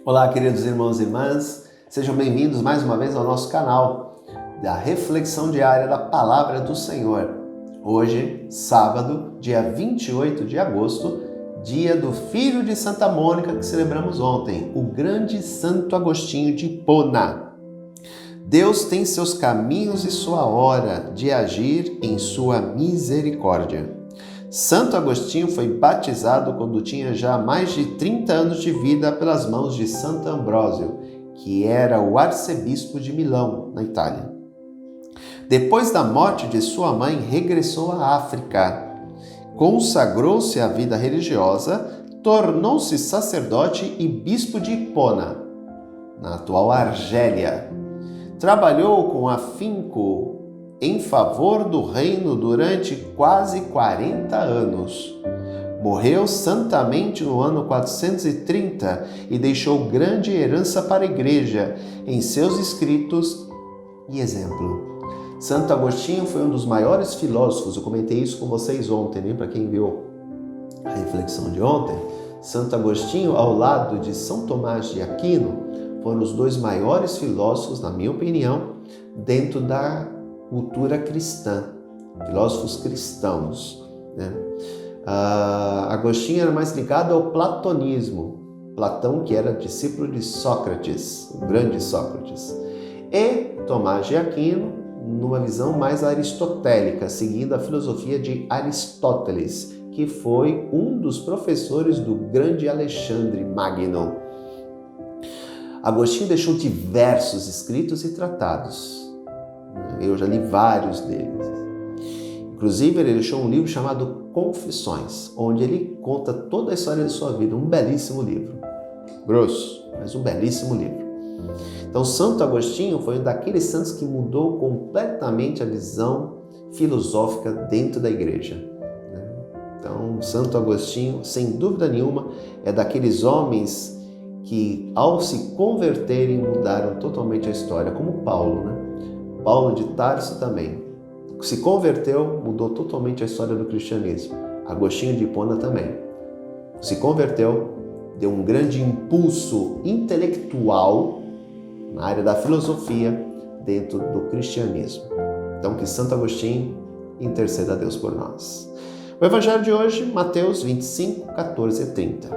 Olá, queridos irmãos e irmãs, sejam bem-vindos mais uma vez ao nosso canal da reflexão diária da Palavra do Senhor. Hoje, sábado, dia 28 de agosto, dia do filho de Santa Mônica que celebramos ontem, o grande Santo Agostinho de Hipona. Deus tem seus caminhos e sua hora de agir em sua misericórdia. Santo Agostinho foi batizado quando tinha já mais de 30 anos de vida pelas mãos de Santo Ambrósio, que era o arcebispo de Milão, na Itália. Depois da morte de sua mãe, regressou à África. Consagrou-se à vida religiosa, tornou-se sacerdote e bispo de Hipona, na atual Argélia. Trabalhou com afinco em favor do reino durante quase 40 anos. Morreu santamente no ano 430 e deixou grande herança para a Igreja em seus escritos e exemplo. Santo Agostinho foi um dos maiores filósofos, eu comentei isso com vocês ontem, né? Para quem viu a reflexão de ontem, Santo Agostinho, ao lado de São Tomás de Aquino, foram os dois maiores filósofos, na minha opinião, dentro da cultura cristã, filósofos cristãos, né? Agostinho era mais ligado ao platonismo, Platão, que era discípulo de Sócrates, o grande Sócrates, e Tomás de Aquino, numa visão mais aristotélica, seguindo a filosofia de Aristóteles, que foi um dos professores do grande Alexandre Magno. Agostinho deixou diversos escritos e tratados. Eu já li vários deles. Inclusive, ele deixou um livro chamado Confissões, onde ele conta toda a história de sua vida. Um belíssimo livro. Grosso, mas um belíssimo livro. Então, Santo Agostinho foi um daqueles santos que mudou completamente a visão filosófica dentro da igreja. Então, Santo Agostinho, sem dúvida nenhuma, é daqueles homens que, ao se converterem, mudaram totalmente a história, como Paulo, né? Paulo de Tarso também se converteu, mudou totalmente a história do cristianismo. Agostinho de Hipona também se converteu, deu um grande impulso intelectual na área da filosofia dentro do cristianismo. Então, que Santo Agostinho interceda a Deus por nós. O evangelho de hoje, Mateus 25, 14 e 30.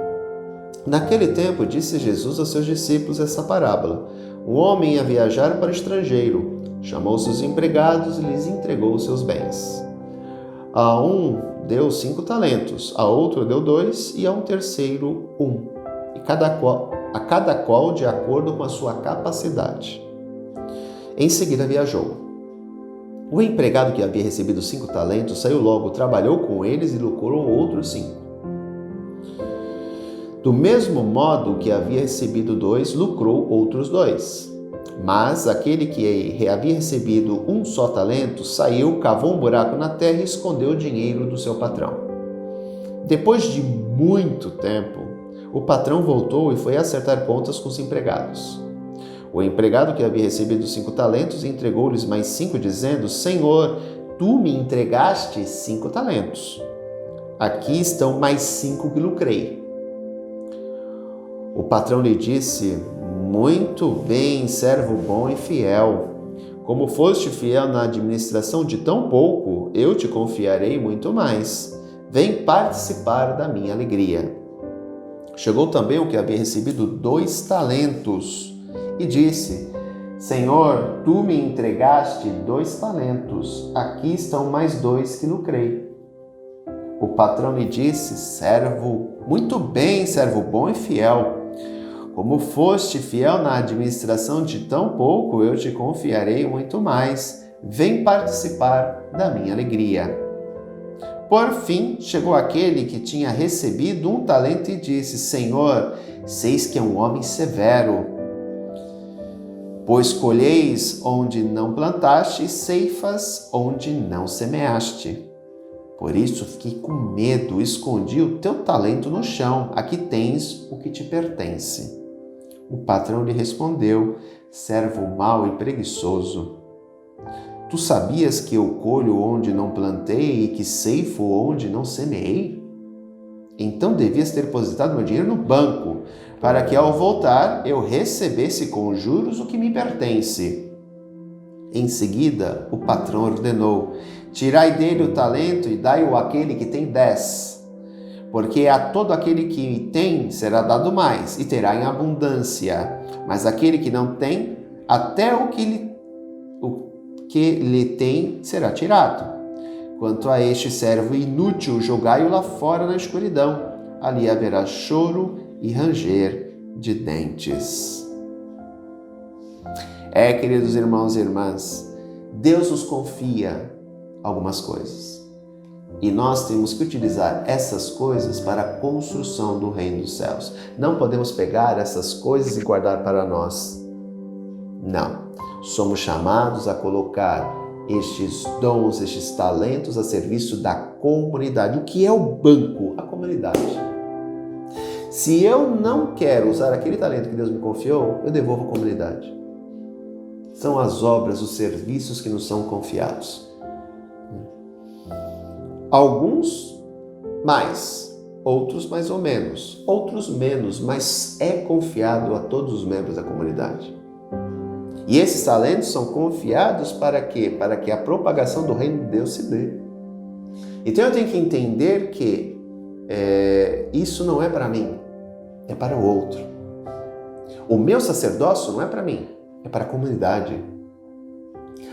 Naquele tempo, disse Jesus aos seus discípulos essa parábola. Um homem ia viajar para o estrangeiro. Chamou seus empregados e lhes entregou os seus bens. A um deu 5 talentos, a outro deu 2 e a um terceiro 1, e a cada qual de acordo com a sua capacidade. Em seguida viajou. O empregado que havia recebido 5 talentos saiu logo, trabalhou com eles e lucrou outros 5. Do mesmo modo que havia recebido 2, lucrou outros 2. Mas aquele que havia recebido um só talento saiu, cavou um buraco na terra e escondeu o dinheiro do seu patrão. Depois de muito tempo, o patrão voltou e foi acertar contas com os empregados. O empregado que havia recebido 5 talentos entregou-lhes mais 5, dizendo: Senhor, tu me entregaste 5 talentos. Aqui estão mais 5 que lucrei. O patrão lhe disse: Muito bem, servo bom e fiel. Como foste fiel na administração de tão pouco, eu te confiarei muito mais. Vem participar da minha alegria. Chegou também o que havia recebido 2 talentos e disse: Senhor, tu me entregaste 2 talentos. Aqui estão mais 2 que lucrei. O patrão lhe disse: Muito bem, servo bom e fiel. Como foste fiel na administração de tão pouco, eu te confiarei muito mais. Vem participar da minha alegria. Por fim, chegou aquele que tinha recebido 1 talento e disse: Senhor, seis que é um homem severo, pois colheis onde não plantaste e ceifas onde não semeaste. Por isso fiquei com medo, escondi o teu talento no chão. Aqui tens o que te pertence. O patrão lhe respondeu: servo mau e preguiçoso. Tu sabias que eu colho onde não plantei e que ceifo onde não semeei? Então devias ter depositado meu dinheiro no banco, para que ao voltar eu recebesse com juros o que me pertence. Em seguida, o patrão ordenou: tirai dele o talento e dai-o àquele que tem 10. Porque a todo aquele que tem será dado mais, e terá em abundância. Mas aquele que não tem, até o que lhe tem será tirado. Quanto a este servo inútil, jogai-o lá fora na escuridão. Ali haverá choro e ranger de dentes. Queridos irmãos e irmãs, Deus nos confia algumas coisas. E nós temos que utilizar essas coisas para a construção do reino dos céus. Não podemos pegar essas coisas e guardar para nós. Não. Somos chamados a colocar estes dons, estes talentos a serviço da comunidade. O que é o banco? A comunidade. Se eu não quero usar aquele talento que Deus me confiou, eu devolvo à comunidade. São as obras, os serviços que nos são confiados. Alguns mais, outros mais ou menos, outros menos, mas é confiado a todos os membros da comunidade. E esses talentos são confiados para quê? Para que a propagação do reino de Deus se dê. Então eu tenho que entender que isso não é para mim, é para o outro. O meu sacerdócio não é para mim, é para a comunidade.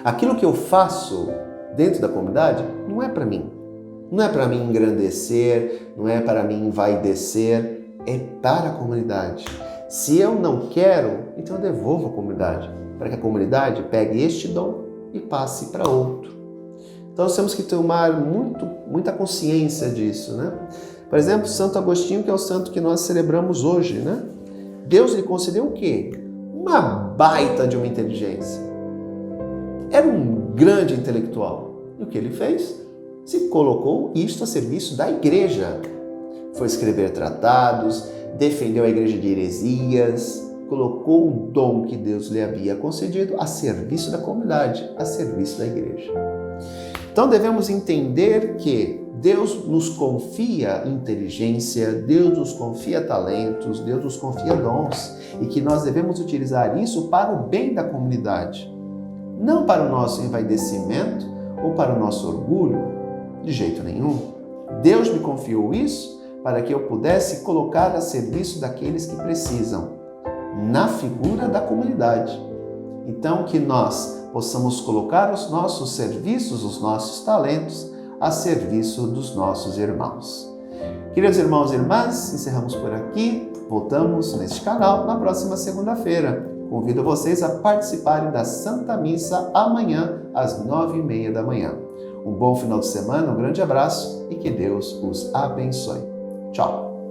Aquilo que eu faço dentro da comunidade não é para mim. Não é para mim engrandecer, não é para mim envaidecer, é para a comunidade. Se eu não quero, então eu devolvo à comunidade, para que a comunidade pegue este dom e passe para outro. Então nós temos que tomar muita consciência disso, né? Por exemplo, Santo Agostinho, que é o santo que nós celebramos hoje, né? Deus lhe concedeu o quê? Uma baita de uma inteligência. Era um grande intelectual. E o que ele fez? Se colocou isto a serviço da igreja. Foi escrever tratados, defendeu a igreja de heresias, colocou o dom que Deus lhe havia concedido a serviço da comunidade, a serviço da igreja. Então devemos entender que Deus nos confia inteligência, Deus nos confia talentos, Deus nos confia dons e que nós devemos utilizar isso para o bem da comunidade, não para o nosso envaidecimento ou para o nosso orgulho, de jeito nenhum. Deus me confiou isso para que eu pudesse colocar a serviço daqueles que precisam, na figura da comunidade. Então, que nós possamos colocar os nossos serviços, os nossos talentos, a serviço dos nossos irmãos. Queridos irmãos e irmãs, encerramos por aqui. Voltamos neste canal na próxima segunda-feira. Convido vocês a participarem da Santa Missa amanhã, às 9h30 da manhã. Um bom final de semana, um grande abraço e que Deus os abençoe. Tchau!